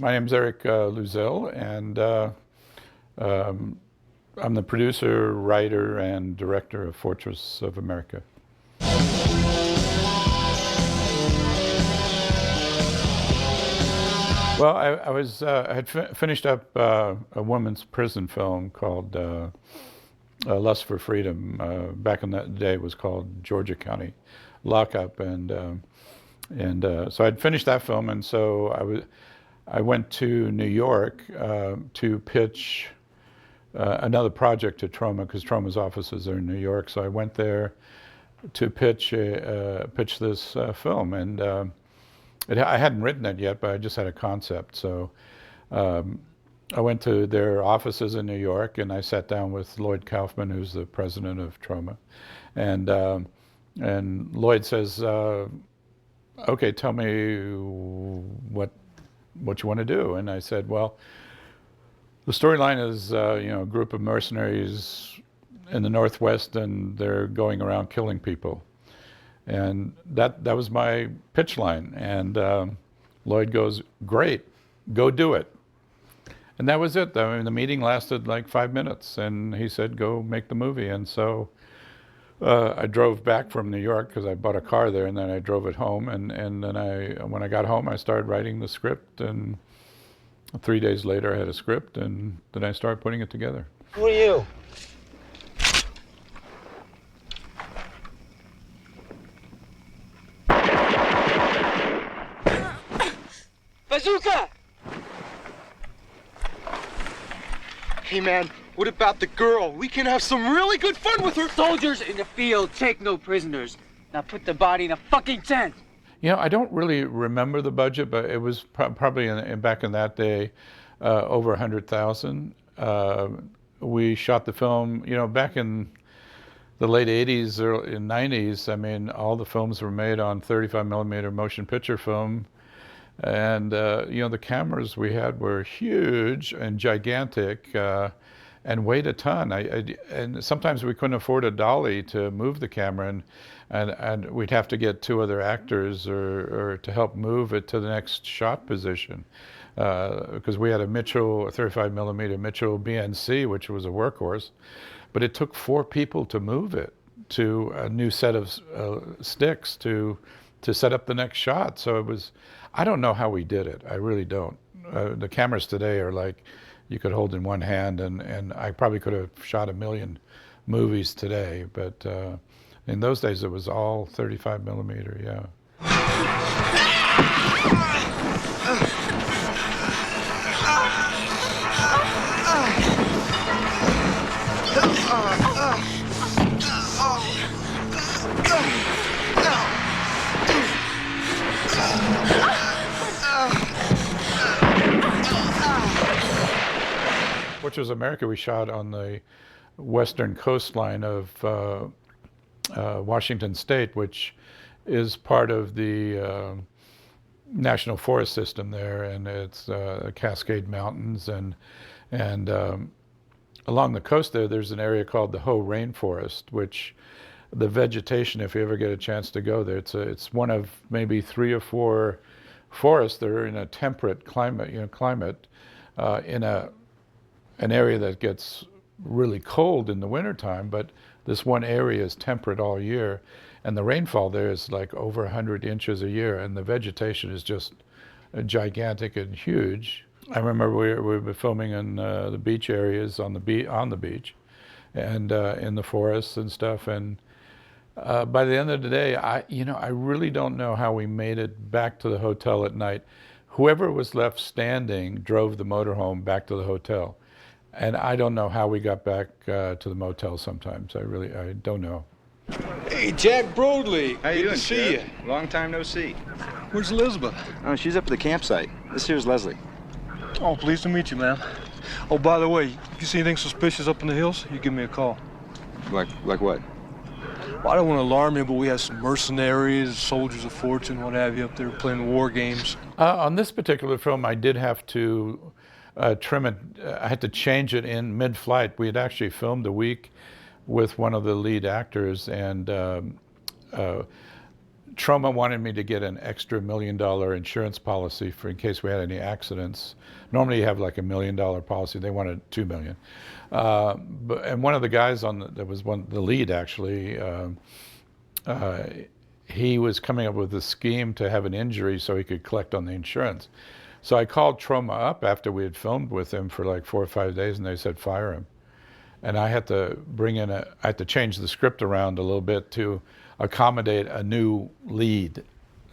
My name's Eric Louzil, and I'm the producer, writer, and director of Fortress of Amerikka. Well, I had finished up a women's prison film called Lust for Freedom. Back in that day, it was called Georgia County Lockup, and so I'd finished that film, and so I went to New York to pitch another project to Troma, because Troma's offices are in New York. So I went there to pitch this film, and I hadn't written it yet, but I just had a concept. So I went to their offices in New York, and I sat down with Lloyd Kaufman, who's the president of Troma, and Lloyd says, "Okay, tell me what you want to do." And I said, "Well, the storyline is a group of mercenaries in the Northwest, and they're going around killing people." And that was my pitch line. And Lloyd goes, "Great, go do it." And that was it. I mean, the meeting lasted like 5 minutes, and he said, "Go make the movie." And so I drove back from New York, because I bought a car there, and then I drove it home. And then when I got home, I started writing the script, and 3 days later I had a script, and then I started putting it together. Who are you? Bazooka! Hey man, what about the girl? We can have some really good fun with her. Soldiers in the field take no prisoners. Now put the body in a fucking tent. I don't really remember the budget, but it was probably back in that day over 100,000. We shot the film, back in the late 80s or in 90s. I mean, all the films were made on 35 millimeter motion picture film. And, the cameras we had were huge and gigantic and weighed a ton. And sometimes we couldn't afford a dolly to move the camera, and we'd have to get 2 other actors or to help move it to the next shot position. Because we had a 35 millimeter Mitchell BNC, which was a workhorse, but it took 4 people to move it to a new set of sticks to set up the next shot. So it was, I don't know how we did it. I really don't. The cameras today are like you could hold in one hand, and I probably could have shot 1 million movies today. But in those days, it was all 35 millimeter, yeah. Fortress of Amerikka we shot on the western coastline of Washington State, which is part of the National Forest System there, and it's Cascade Mountains, and along the coast there's an area called the Hoh Rainforest, which the vegetation, if you ever get a chance to go there, it's one of maybe 3 or 4 forests that are in a temperate climate, in an area that gets really cold in the wintertime, but this one area is temperate all year, and the rainfall there is like over 100 inches a year, and the vegetation is just gigantic and huge. I remember we were filming in the beach areas on the beach, and in the forests and stuff, and by the end of the day, I really don't know how we made it back to the hotel at night. Whoever was left standing drove the motorhome back to the hotel. And I don't know how we got back to the motel sometimes. I don't know. Hey, Jack Broadley. How you doing, see you. Long time no see. Where's Elizabeth? Oh, she's up at the campsite. This here's Leslie. Oh, pleased to meet you, man. Oh, by the way, if you see anything suspicious up in the hills, you give me a call. Like what? Well, I don't want to alarm you, but we have some mercenaries, soldiers of fortune, what have you, up there playing war games. On this particular film, I did have to trim it. I had to change it in mid-flight. We had actually filmed a week with one of the lead actors, and Troma wanted me to get an extra $1 million insurance policy for in case we had any accidents. Normally you have like $1 million policy. They wanted 2 million. And one of the guys the lead actually, he was coming up with a scheme to have an injury so he could collect on the insurance. So I called Troma up after we had filmed with him for like 4 or 5 days, and they said fire him. And I had to I had to change the script around a little bit to accommodate a new lead,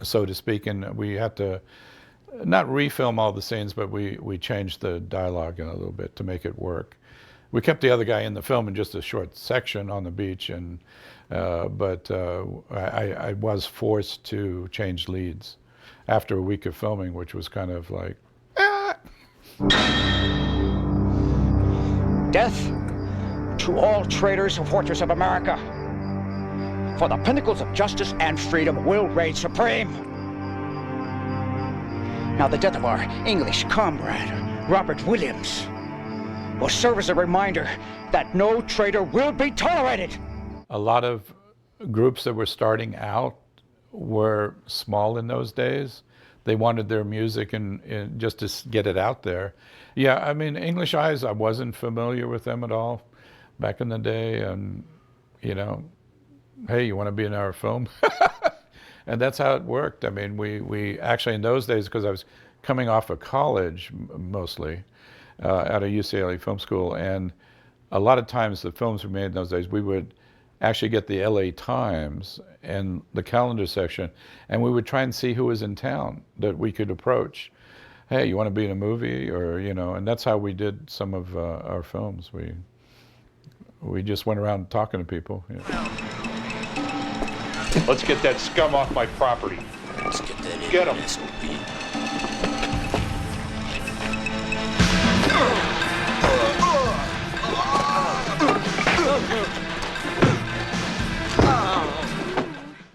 so to speak, and we had to not refilm all the scenes, but we changed the dialogue in a little bit to make it work. We kept the other guy in the film in just a short section on the beach, and but I was forced to change leads after a week of filming, which was kind of like, Death to all traitors of Fortress of America. For the pinnacles of justice and freedom will reign supreme. Now the death of our English comrade, Robert Williams, will serve as a reminder that no traitor will be tolerated. A lot of groups that were starting out were small in those days. They wanted their music and just to get it out there. Yeah, I mean, English Eyes, I wasn't familiar with them at all back in the day, and you know, hey, you want to be in our film? And that's how it worked. I mean, we actually in those days, because I was coming off of college mostly, out of UCLA Film School, and a lot of times the films we made in those days, we would actually get the LA Times and the calendar section, and we would try and see who was in town that we could approach. Hey, you want to be in a movie? Or, you know, and that's how we did some of our films. We just went around talking to people. You know. Let's get that scum off my property. Let's get that in. Get him.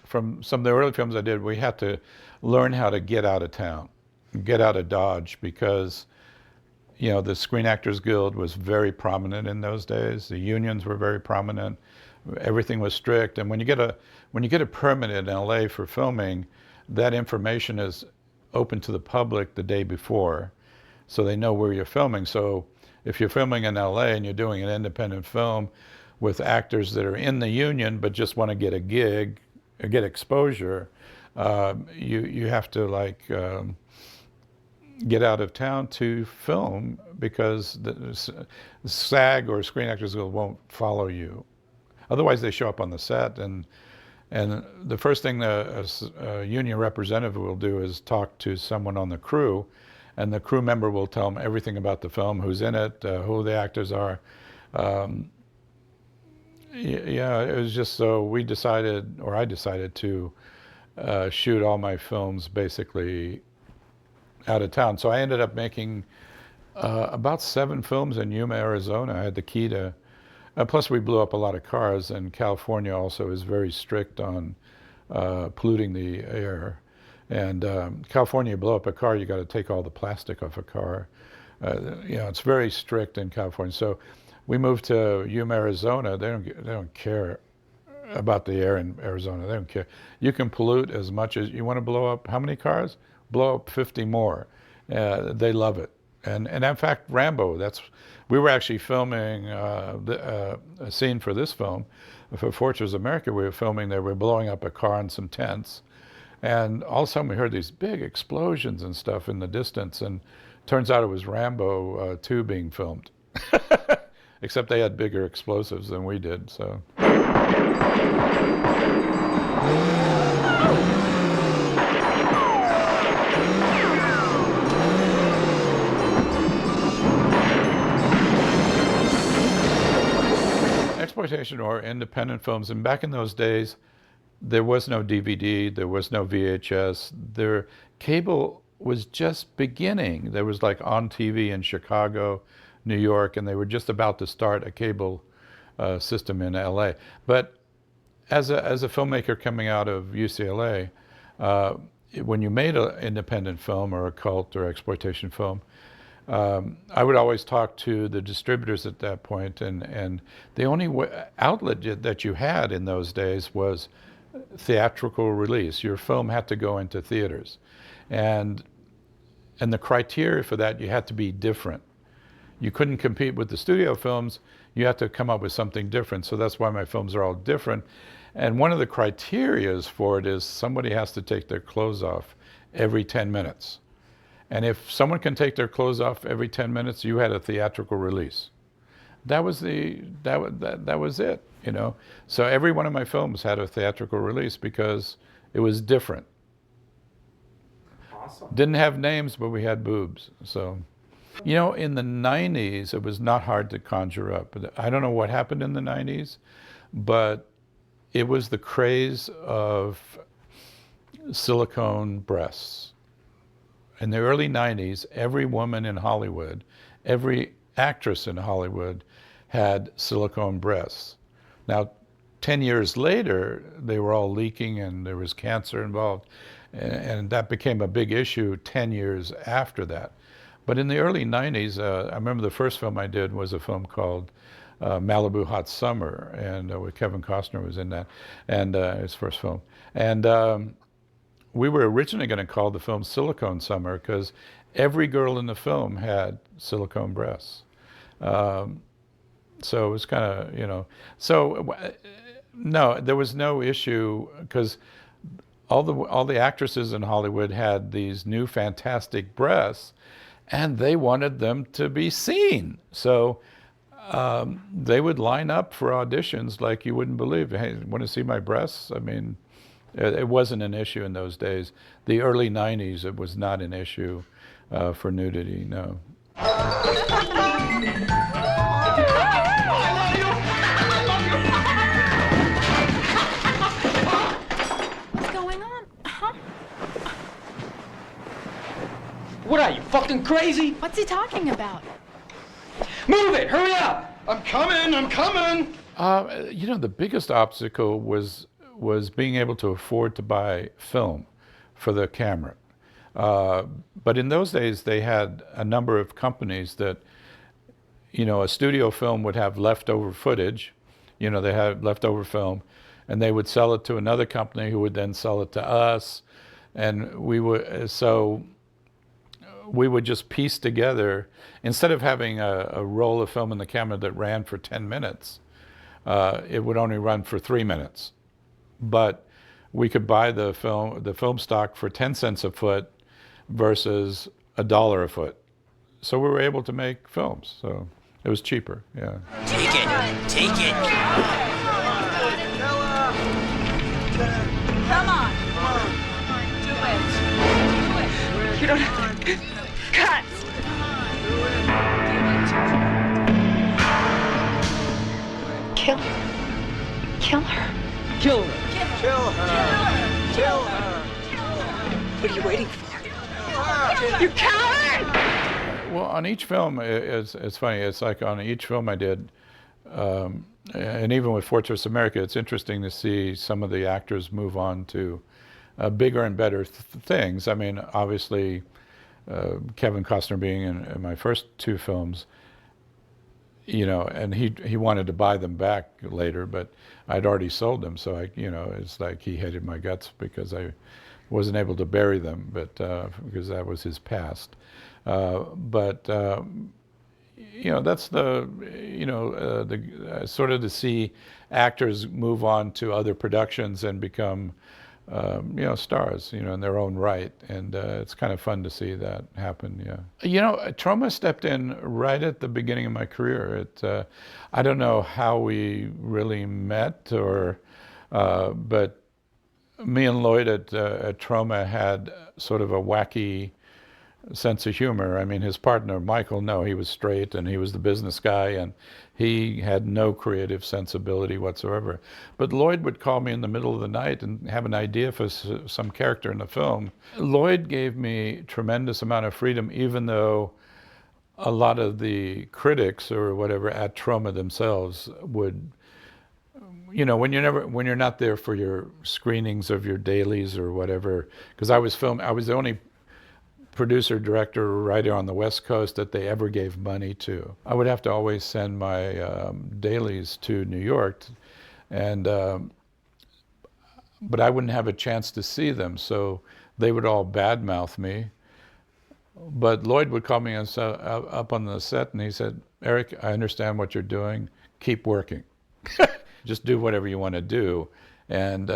From some of the early films I did, we had to learn how to get out of town, get out of Dodge, because, you know, the Screen Actors Guild was very prominent in those days. The unions were very prominent. Everything was strict, and when you get a permit in LA for filming, that information is open to the public the day before, so they know where you're filming. So if you're filming in LA and you're doing an independent film with actors that are in the union but just want to get a gig, get exposure, you have to like get out of town to film, because the SAG or Screen Actors Guild won't follow you. Otherwise, they show up on the set, and the first thing a union representative will do is talk to someone on the crew, and the crew member will tell them everything about the film, who's in it, who the actors are. Yeah, it was just so I decided to shoot all my films basically out of town. So I ended up making about 7 films in Yuma, Arizona. I had the key to. Plus, we blew up a lot of cars, and California also is very strict on polluting the air. And California, you blow up a car, you got to take all the plastic off a car. You know, it's very strict in California. So we moved to Yuma, Arizona. They don't care about the air in Arizona. They don't care. You can pollute as much as you want to blow up. How many cars? Blow up 50 more. They love it. And in fact, Rambo, we were actually filming a scene for this film, for Fortress of Amerikka. We were filming there, we were blowing up a car and some tents. And all of a sudden we heard these big explosions and stuff in the distance, and turns out it was Rambo 2 being filmed. Except they had bigger explosives than we did, so. Exploitation or independent films, and back in those days, there was no DVD, there was no VHS. Cable was just beginning. There was like On TV in Chicago, New York, and they were just about to start a cable system in LA. But as a filmmaker coming out of UCLA, when you made an independent film or a cult or exploitation film, I would always talk to the distributors at that point, and the only outlet that you had in those days was theatrical release. Your film had to go into theaters. And the criteria for that, you had to be different. You couldn't compete with the studio films. You had to come up with something different. So that's why my films are all different. And one of the criterias for it is somebody has to take their clothes off every 10 minutes. And if someone can take their clothes off every 10 minutes, you had a theatrical release. That was it, you know. So every one of my films had a theatrical release because it was different. Awesome. Didn't have names, but we had boobs. So, you know, in the 90s, it was not hard to conjure up. I don't know what happened in the 90s, but it was the craze of silicone breasts. In the early 90s, every woman in Hollywood, every actress in Hollywood had silicone breasts. Now, 10 years later, they were all leaking and there was cancer involved. And that became a big issue 10 years after that. But in the early 90s, I remember the first film I did was a film called Malibu Hot Summer, and with Kevin Costner was in that, and his first film. And we were originally going to call the film Silicone Summer because every girl in the film had silicone breasts. So it was kind of, you know, so no, there was no issue because all the actresses in Hollywood had these new fantastic breasts, and they wanted them to be seen. So they would line up for auditions like you wouldn't believe. Hey, want to see my breasts? I mean, it wasn't an issue in those days. The early 90s, it was not an issue for nudity, no. What's going on? Huh? What are you, fucking crazy? What's he talking about? Move it! Hurry up! I'm coming, I'm coming! You know, the biggest obstacle was being able to afford to buy film for the camera. But in those days, they had a number of companies that, you know, a studio film would have leftover footage. You know, they had leftover film, and they would sell it to another company who would then sell it to us. And we would just piece together, instead of having a roll of film in the camera that ran for 10 minutes, it would only run for 3 minutes. But we could buy the film stock for 10 cents a foot versus $1 a foot. So we were able to make films. So it was cheaper, yeah. Take it. Take it. Come on. Do it. You don't have to... Cut! Kill her. Kill her. Kill her. Kill her! What are you waiting for? You coward! Well, on each film, it's funny. It's like on each film I did, and even with Fortress of America, it's interesting to see some of the actors move on to bigger and better things. I mean, obviously, Kevin Costner being in my first two films, you know, and he wanted to buy them back later, but I'd already sold them, so it's like he hated my guts because I wasn't able to bury them, but because that was his past. But that's the sort of to see actors move on to other productions and become stars, in their own right, and it's kind of fun to see that happen. Yeah, Troma stepped in right at the beginning of my career. I don't know how we really met, but me and Lloyd at Troma had sort of a wacky sense of humor. I mean, his partner, Michael, no, he was straight and he was the business guy and he had no creative sensibility whatsoever. But Lloyd would call me in the middle of the night and have an idea for some character in the film. Lloyd gave me tremendous amount of freedom, even though a lot of the critics or whatever at Troma themselves would, when you're not there for your screenings of your dailies or whatever, because I was the only producer, director, writer on the West Coast that they ever gave money to. I would have to always send my dailies to New York, and but I wouldn't have a chance to see them, so they would all badmouth me. But Lloyd would call me up on the set, and he said, "Eric, I understand what you're doing. Keep working. Just do whatever you want to do, and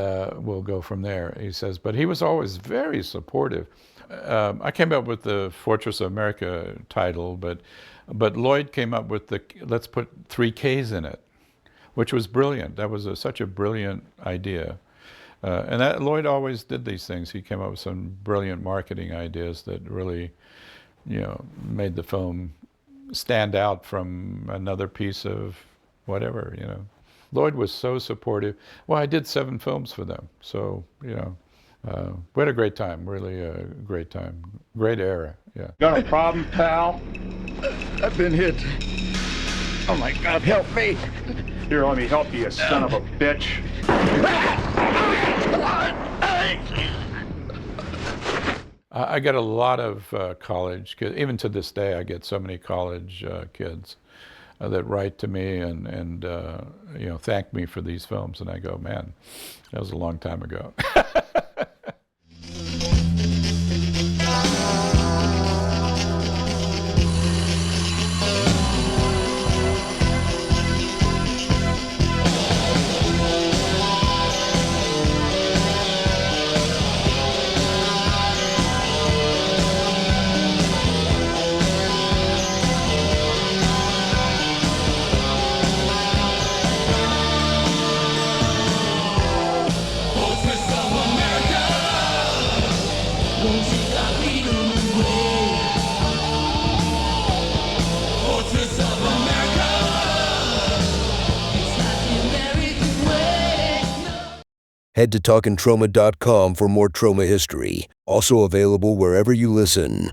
we'll go from there," he says. But he was always very supportive. I came up with the Fortress of America title, but Lloyd came up with the, let's put 3 Ks in it, which was brilliant. That was such a brilliant idea. And Lloyd always did these things. He came up with some brilliant marketing ideas that really, made the film stand out from another piece of whatever, Lloyd was so supportive. Well, I did 7 films for them. So, we had a great time, really a great time. Great era, yeah. Got a problem, pal? I've been hit. Oh my God, help me. Here, let me help you, son of a bitch. I get a lot of college kids. Even to this day, I get so many college kids that write to me and thank me for these films. And I go, man, that was a long time ago. Head to TalkinTroma.com for more Troma history, also available wherever you listen.